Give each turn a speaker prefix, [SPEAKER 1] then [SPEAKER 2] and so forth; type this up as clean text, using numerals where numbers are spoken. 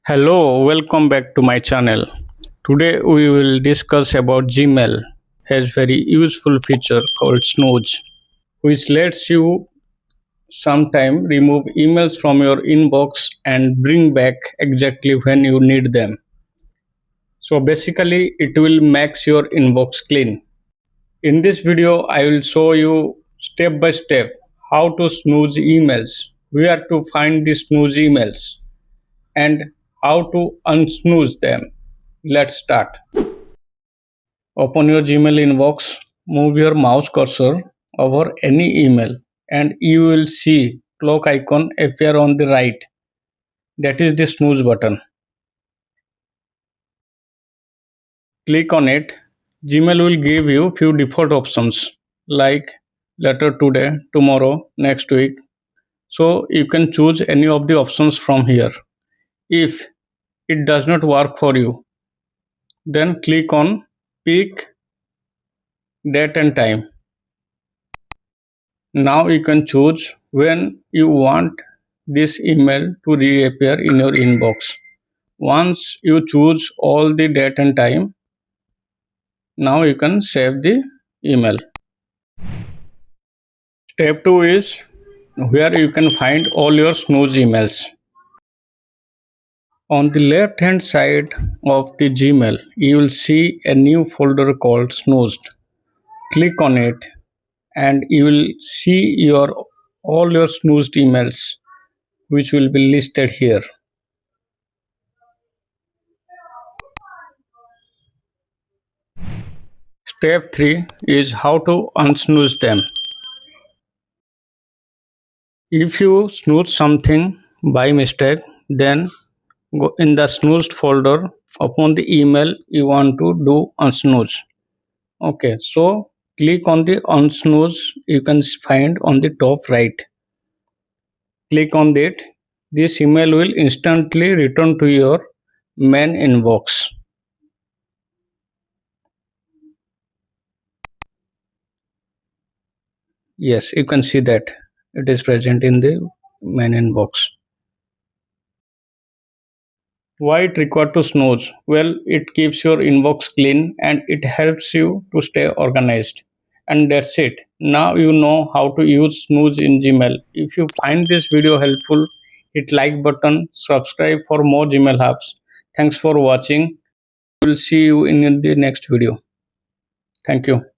[SPEAKER 1] Hello, welcome back to my channel. Today we will discuss about Gmail has very useful feature called Snooze, which lets you sometime remove emails from your inbox and bring back exactly when you need them. So basically it will make your inbox clean. In this video I will show you step by step how to snooze emails, where to find the snooze emails and how to unsnooze them. Let's start. Open your Gmail inbox, move your mouse cursor over any email and you will see clock icon appear on the right. That is the snooze button. Click on it. Gmail will give you few default options like later today, tomorrow, next week. So you can choose any of the options from here. If it does not work for you, then click on pick date and time. Now you can choose when you want this email to reappear in your inbox. Once you choose all the date and time, now you can save the email. Step 2 is where you can find all your snooze emails. On the left hand side of the Gmail, you will see a new folder called Snoozed. Click on it and you will see all your snoozed emails which will be listed here. Step 3 is how to unsnooze them. If you snooze something by mistake, then go in the snoozed folder upon the email you want to do unsnooze. Okay, so click on the unsnooze you can find on the top right. Click on that. This email will instantly return to your main inbox. Yes, you can see that it is present in the main inbox. Why it required to snooze? Well, it keeps your inbox clean and it helps you to stay organized. And that's it. Now you know how to use snooze in Gmail. If you find this video helpful, hit like button, subscribe for more Gmail hubs. Thanks for watching. We'll see you in the next video. Thank you.